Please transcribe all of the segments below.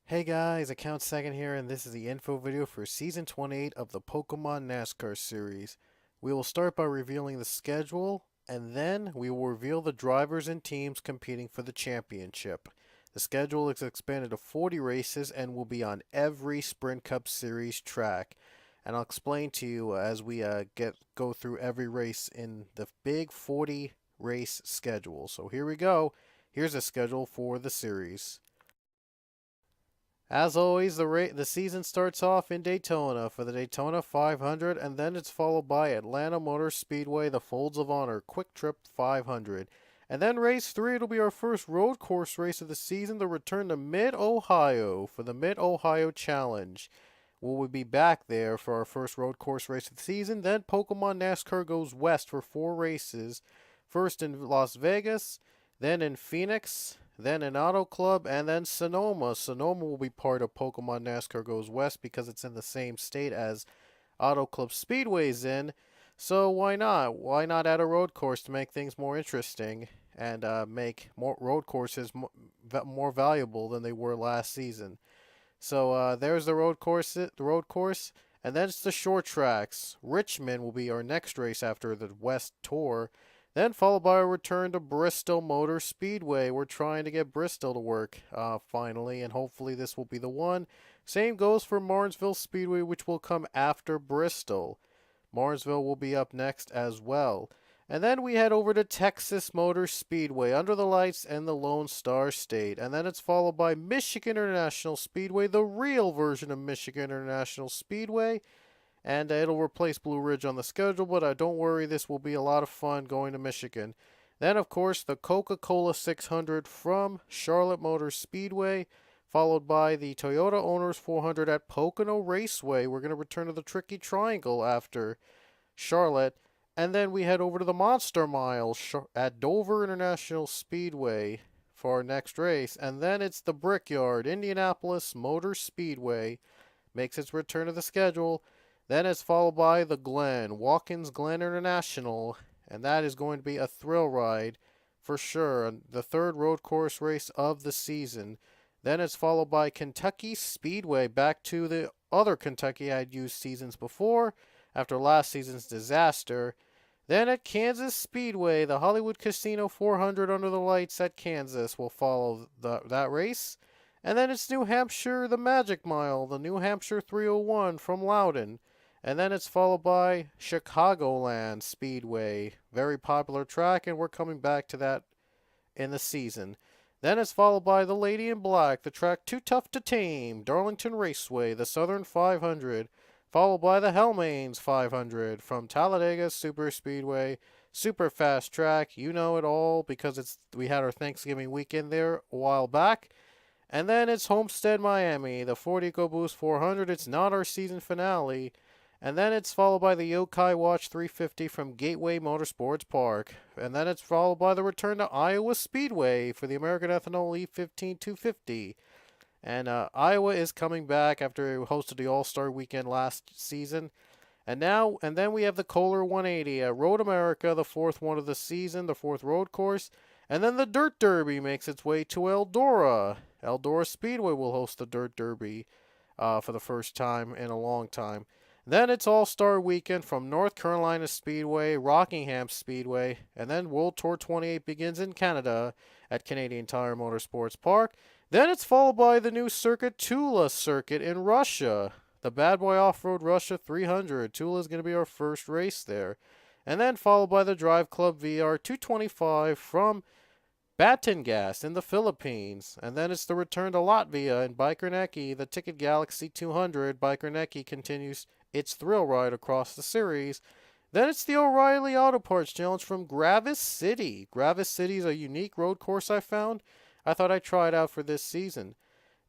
Hey guys, Account Second here, and this is the info video for Season 28 of the Pokemon NASCAR series. We will start by revealing the schedule, and then we will reveal the drivers and teams competing for the championship. The schedule is expanded to 40 races and will be on every Sprint Cup Series track. And I'll explain to you as we go through every race in the big 40 race schedule. So here we go. Here's a schedule for the series. As always, the season starts off in Daytona for the Daytona 500, and then it's followed by Atlanta Motor Speedway, the Folds of Honor Quick Trip 500. And then race 3, it'll be our first road course race of the season, the return to Mid-Ohio for the Mid-Ohio Challenge. We'll be back there for our first road course race of the season. Then Pokemon NASCAR goes west for 4 races. First in Las Vegas, then in Phoenix, then in Auto Club, and then Sonoma. Sonoma will be part of Pokemon NASCAR Goes West because it's in the same state as Auto Club Speedway's in. So why not? Why not add a road course to make things more interesting and make more road courses more valuable than they were last season? So there's the road course, and then it's the short tracks. Richmond will be our next race after the West Tour. Then followed by a return to Bristol Motor Speedway. We're trying to get Bristol to work finally, and hopefully this will be the one. Same goes for Martinsville Speedway, which will come after Bristol. Martinsville will be up next as well. And then we head over to Texas Motor Speedway, Under the Lights and the Lone Star State. And then it's followed by Michigan International Speedway, the real version of Michigan International Speedway. And it'll replace Blue Ridge on the schedule, but don't worry, this will be a lot of fun going to Michigan. Then, of course, the Coca-Cola 600 from Charlotte Motor Speedway, followed by the Toyota Owners 400 at Pocono Raceway. We're going to return to the Tricky Triangle after Charlotte. And then we head over to the Monster Mile at Dover International Speedway for our next race. And then it's the Brickyard, Indianapolis Motor Speedway, makes its return to the schedule. Then it's followed by the Glen, Watkins Glen International, and that is going to be a thrill ride for sure. The third road course race of the season. Then it's followed by Kentucky Speedway, back to the other Kentucky I'd used seasons before after last season's disaster. Then at Kansas Speedway, the Hollywood Casino 400 Under the Lights at Kansas will follow that race. And then it's New Hampshire, the Magic Mile, the New Hampshire 301 from Loudon. And then it's followed by Chicagoland Speedway, very popular track, and we're coming back to that in the season. Then it's followed by the Lady in Black, the track Too Tough to Tame, Darlington Raceway, the Southern 500, followed by the Hellmanes 500 from Talladega Super Speedway, super fast track. You know it all because we had our Thanksgiving weekend there a while back. And then it's Homestead Miami, the Ford EcoBoost 400. It's not our season finale. And then it's followed by the Yokai Watch 350 from Gateway Motorsports Park. And then it's followed by the return to Iowa Speedway for the American Ethanol E15 250. And Iowa is coming back after it hosted the All-Star Weekend last season. And then we have the Kohler 180 at Road America, the fourth one of the season, the fourth road course. And then the Dirt Derby makes its way to Eldora. Eldora Speedway will host the Dirt Derby for the first time in a long time. Then it's All-Star Weekend from North Carolina Speedway, Rockingham Speedway, and then World Tour 28 begins in Canada at Canadian Tire Motorsports Park. Then it's followed by the new circuit, Tula Circuit in Russia, the Bad Boy Off-Road Russia 300. Tula is going to be our first race there. And then followed by the Drive Club VR 225 from Batangas in the Philippines. And then it's the return to Latvia in Bikerneki, the Ticket Galaxy 200. Bikerneki continues its thrill ride across the series. Then it's the O'Reilly Auto Parts Challenge from Gravis City. Gravis City is a unique road course I found. I thought I'd try it out for this season.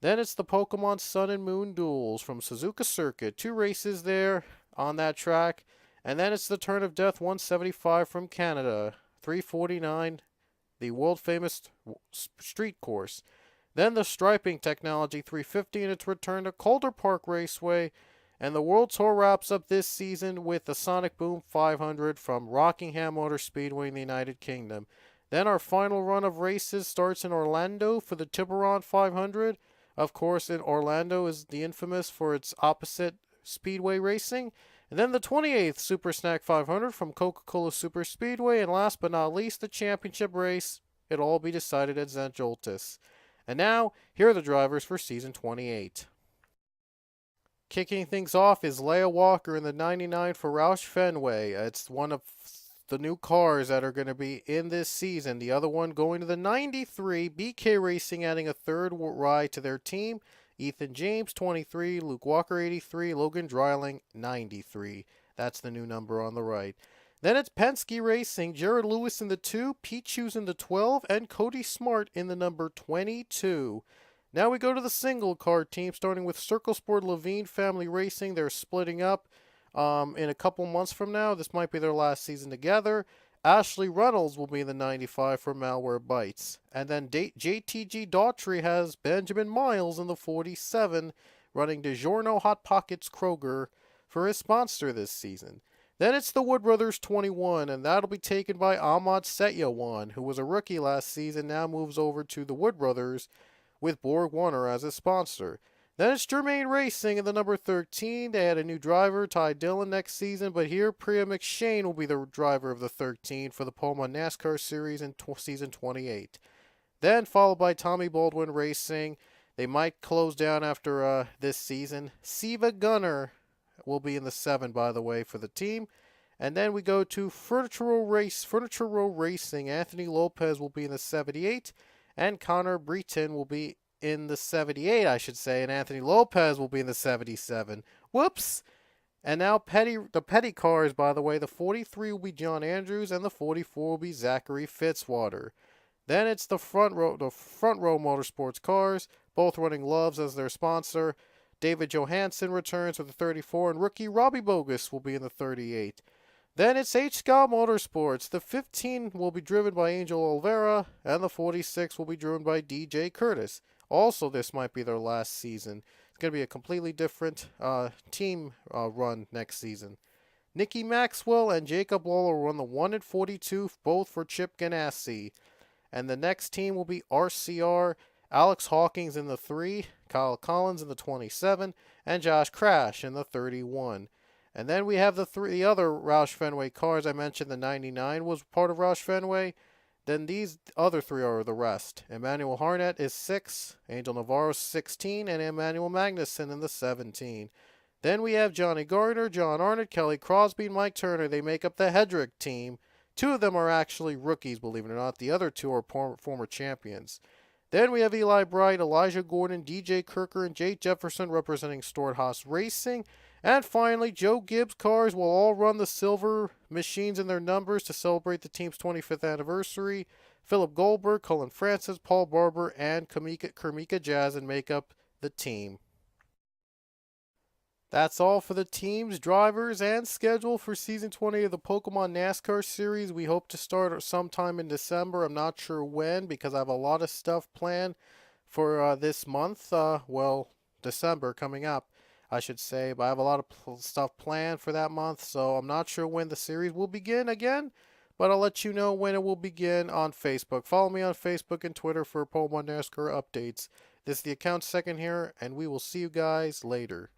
Then it's the Pokemon Sun and Moon Duels from Suzuka Circuit. 2 races there on that track. And then it's the Turn of Death 175 from Canada. 349, the world famous street course. Then the Striping Technology 350 and its return to Calder Park Raceway. And the World Tour wraps up this season with the Sonic Boom 500 from Rockingham Motor Speedway in the United Kingdom. Then our final run of races starts in Orlando for the Tiburon 500, of course, in Orlando is the infamous for its opposite speedway racing. And then the 28th Super Snack 500 from Coca-Cola Super Speedway. And last but not least, the championship race. It'll all be decided at Zandvoorts. And now, here are the drivers for Season 28. Kicking things off is Leia Walker in the 99 for Roush Fenway. It's one of the new cars that are going to be in this season. The other one going to the 93, BK Racing adding a third ride to their team. Ethan James, 23, Luke Walker, 83, Logan Dreiling, 93. That's the new number on the right. Then it's Penske Racing, Jarrod Lewis in the 2, Pichu's in the 12, and Cody Smart in the number 22. Now we go to the single car team, starting with Circle Sport Levine Family Racing. They're splitting up in a couple months from now. This might be their last season together. Ashley Reynolds will be in the 95 for Malware Bites. And then JTG Daughtry has Benjamin Miles in the 47, running DiGiorno Hot Pockets Kroger for his sponsor this season. Then it's the Wood Brothers 21, and that'll be taken by Ahmad Setyawan, who was a rookie last season, now moves over to the Wood Brothers with Borg Warner as a sponsor. Then it's Germain Racing in the number 13. They had a new driver, Ty Dillon, next season, but here Priya McShane will be the driver of the 13 for the Poma NASCAR Series in season 28. Then followed by Tommy Baldwin Racing. They might close down after this season. Siva Gunner will be in the 7, by the way, for the team. And then we go to Furniture Row Racing. Anthony Lopez will be in the 78, and Connor Breton will be in the 78, I should say, and Anthony Lopez will be in the 77. Whoops! And now the petty cars, by the way, the 43 will be John Andrews, and the 44 will be Zachary Fitzwater. Then it's the front row motorsports cars, both running Loves as their sponsor. David Johannsen returns with the 34, and rookie Robby Boggus will be in the 38. Then it's H-Scout Motorsports. The 15 will be driven by Angel Olvera, and the 46 will be driven by DJ Kurtis. Also, this might be their last season. It's going to be a completely different team run next season. Nikki Maxwell and Jacob Lawlor run the 1 and 42, both for Chip Ganassi. And the next team will be RCR, Alex Hawkins in the 3, Kyle Collins in the 27, and Josh Crash in the 31. And then we have the other Roush Fenway cars. I mentioned the 99 was part of Roush Fenway. Then these other 3 are the rest. Emmanuel Hartnett is 6, Angel Navarro 16, and Emmanuel Magnussen in the 17. Then we have Jonny Gardner, John Arndt, Kelly Crosby, and Mike Turner. They make up the Hedrick team. 2 of them are actually rookies, believe it or not. The other 2 are former champions. Then we have Eli Bright, Elijah Gordon, DJ Kurtis, and Jay Jefferson representing Stewart-Haas Racing. And finally, Joe Gibbs cars will all run the silver machines in their numbers to celebrate the team's 25th anniversary. Philip Goldberg, Cullen Francis, Paul Barbour, and Kermicah Jazzin make up the team. That's all for the teams, drivers, and schedule for Season 20 of the Pokemon NASCAR Series. We hope to start sometime in December. I'm not sure when because I have a lot of stuff planned for this month. December coming up, I should say. But I have a lot of stuff planned for that month, so I'm not sure when the series will begin again. But I'll let you know when it will begin on Facebook. Follow me on Facebook and Twitter for Pokemon NASCAR updates. This is the account second here, and we will see you guys later.